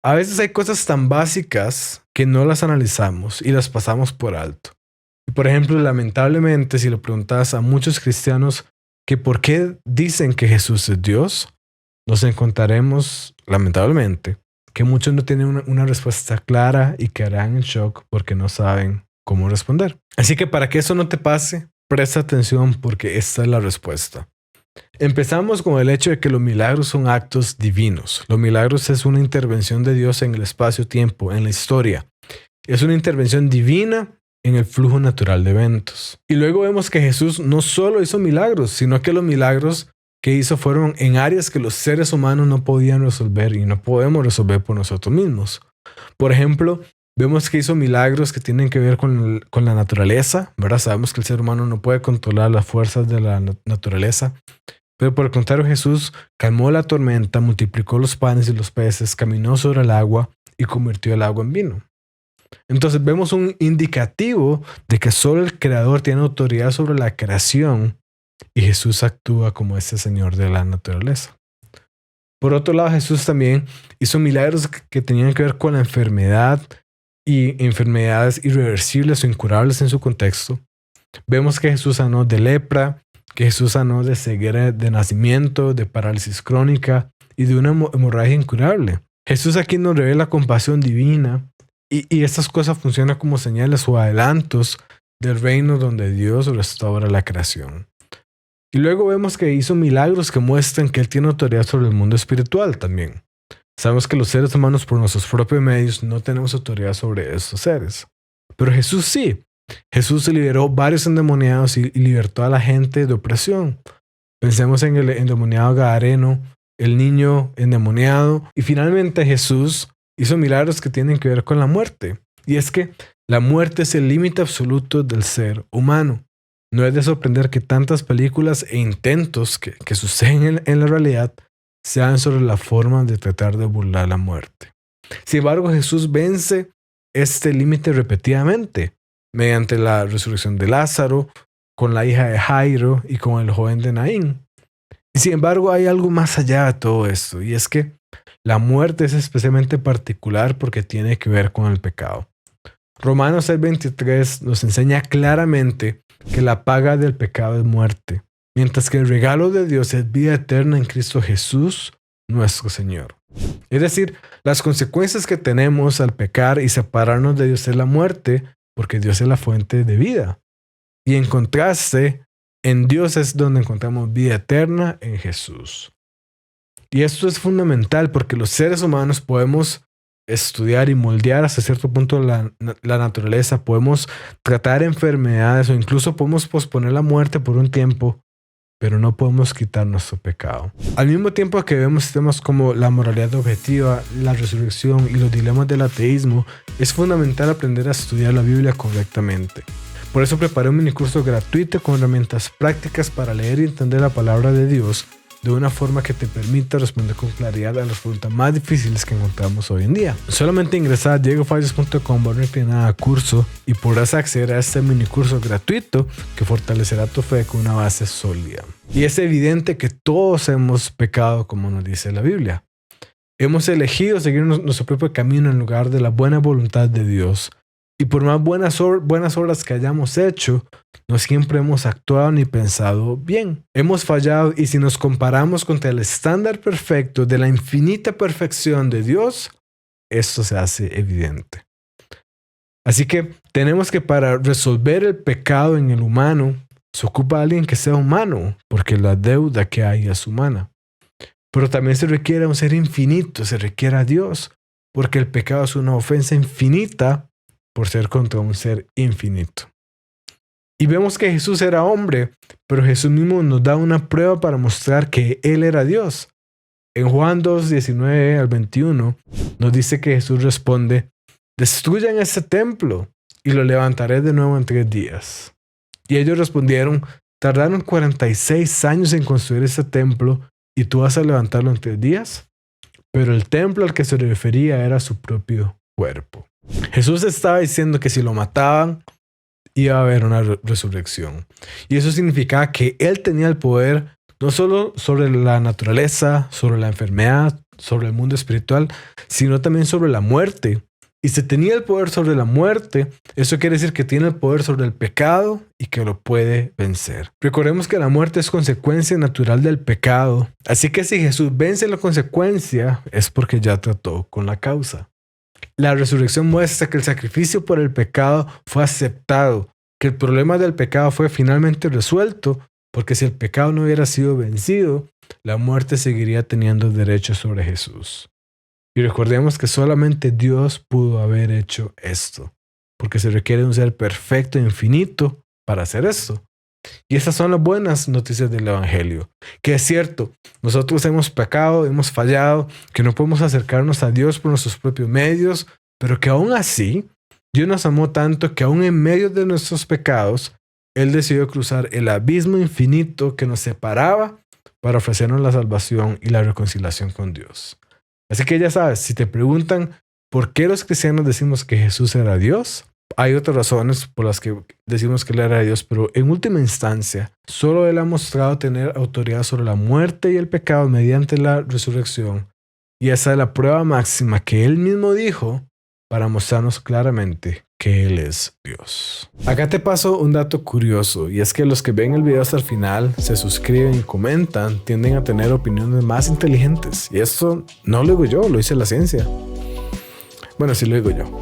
A veces hay cosas tan básicas que no las analizamos y las pasamos por alto. Y por ejemplo, lamentablemente, si le preguntas a muchos cristianos que por qué dicen que Jesús es Dios, nos encontraremos, lamentablemente, que muchos no tienen una respuesta clara y quedarán en shock porque no saben cómo responder. Así que para que eso no te pase, presta atención porque esta es la respuesta. Empezamos con el hecho de que los milagros son actos divinos. Los milagros es una intervención de Dios en el espacio-tiempo, en la historia. Es una intervención divina en el flujo natural de eventos. Y luego vemos que Jesús no solo hizo milagros, sino que los milagros que hizo fueron en áreas que los seres humanos no podían resolver y no podemos resolver por nosotros mismos. Por ejemplo, vemos que hizo milagros que tienen que ver con la naturaleza, ¿verdad? Sabemos que el ser humano no puede controlar las fuerzas de la naturaleza, pero por el contrario Jesús calmó la tormenta, multiplicó los panes y los peces, caminó sobre el agua y convirtió el agua en vino. Entonces vemos un indicativo de que solo el Creador tiene autoridad sobre la creación y Jesús actúa como ese Señor de la naturaleza. Por otro lado, Jesús también hizo milagros que tenían que ver con la enfermedad y enfermedades irreversibles o incurables en su contexto. Vemos que Jesús sanó de lepra, que Jesús sanó de ceguera de nacimiento, de parálisis crónica y de una hemorragia incurable. Jesús aquí nos revela compasión divina y estas cosas funcionan como señales o adelantos del reino donde Dios restaura la creación. Y luego vemos que hizo milagros que muestran que Él tiene autoridad sobre el mundo espiritual también. Sabemos que los seres humanos por nuestros propios medios no tenemos autoridad sobre estos seres. Pero Jesús sí. Jesús liberó varios endemoniados y libertó a la gente de opresión. Pensemos en el endemoniado gadareno, el niño endemoniado. Y finalmente Jesús hizo milagros que tienen que ver con la muerte. Y es que la muerte es el límite absoluto del ser humano. No es de sorprender que tantas películas e intentos que suceden en la realidad sean sobre la forma de tratar de burlar la muerte. Sin embargo, Jesús vence este límite repetidamente mediante la resurrección de Lázaro, con la hija de Jairo y con el joven de Naín. Y sin embargo, hay algo más allá de todo esto, y es que la muerte es especialmente particular porque tiene que ver con el pecado. Romanos 6:23 nos enseña claramente que la paga del pecado es muerte, mientras que el regalo de Dios es vida eterna en Cristo Jesús, nuestro Señor. Es decir, las consecuencias que tenemos al pecar y separarnos de Dios es la muerte, porque Dios es la fuente de vida. Y en contraste, en Dios es donde encontramos vida eterna en Jesús. Y esto es fundamental porque los seres humanos podemos estudiar y moldear hasta cierto punto la naturaleza, podemos tratar enfermedades o incluso podemos posponer la muerte por un tiempo, pero no podemos quitar nuestro pecado. Al mismo tiempo que vemos temas como la moralidad objetiva, la resurrección y los dilemas del ateísmo, es fundamental aprender a estudiar la Biblia correctamente. Por eso preparé un minicurso gratuito con herramientas prácticas para leer y entender la palabra de Dios de una forma que te permita responder con claridad a las preguntas más difíciles que encontramos hoy en día. Solamente ingresa a diegofalles.com/curso y podrás acceder a este minicurso gratuito que fortalecerá tu fe con una base sólida. Y es evidente que todos hemos pecado, como nos dice la Biblia. Hemos elegido seguir nuestro propio camino en lugar de la buena voluntad de Dios. Y por más buenas obras que hayamos hecho, no siempre hemos actuado ni pensado bien. Hemos fallado y si nos comparamos contra el estándar perfecto de la infinita perfección de Dios, esto se hace evidente. Así que tenemos que para resolver el pecado en el humano, se ocupa alguien que sea humano, porque la deuda que hay es humana. Pero también se requiere un ser infinito, se requiere a Dios, porque el pecado es una ofensa infinita por ser contra un ser infinito. Y vemos que Jesús era hombre, pero Jesús mismo nos da una prueba para mostrar que Él era Dios. En Juan 2:19-21 nos dice que Jesús responde: destruyan este templo y lo levantaré de nuevo en 3 días. Y ellos respondieron: tardaron 46 años en construir este templo y tú vas a levantarlo en 3 días. Pero el templo al que se refería era su propio cuerpo. Jesús estaba diciendo que si lo mataban, iba a haber una resurrección. Y eso significaba que Él tenía el poder no solo sobre la naturaleza, sobre la enfermedad, sobre el mundo espiritual, sino también sobre la muerte. Y si tenía el poder sobre la muerte, eso quiere decir que tiene el poder sobre el pecado y que lo puede vencer. Recordemos que la muerte es consecuencia natural del pecado. Así que si Jesús vence la consecuencia, es porque ya trató con la causa. La resurrección muestra que el sacrificio por el pecado fue aceptado, que el problema del pecado fue finalmente resuelto, porque si el pecado no hubiera sido vencido, la muerte seguiría teniendo derecho sobre Jesús. Y recordemos que solamente Dios pudo haber hecho esto, porque se requiere un ser perfecto e infinito para hacer esto. Y estas son las buenas noticias del Evangelio, que es cierto, nosotros hemos pecado, hemos fallado, que no podemos acercarnos a Dios por nuestros propios medios, pero que aún así, Dios nos amó tanto que aún en medio de nuestros pecados, Él decidió cruzar el abismo infinito que nos separaba para ofrecernos la salvación y la reconciliación con Dios. Así que ya sabes, si te preguntan por qué los cristianos decimos que Jesús era Dios, hay otras razones por las que decimos que Él era Dios, pero en última instancia, solo Él ha mostrado tener autoridad sobre la muerte y el pecado mediante la resurrección. Y esa es la prueba máxima que Él mismo dijo para mostrarnos claramente que Él es Dios. Acá te paso un dato curioso, y es que los que ven el video hasta el final, se suscriben y comentan, tienden a tener opiniones más inteligentes. Y esto no lo digo yo, lo dice la ciencia. Bueno, sí lo digo yo.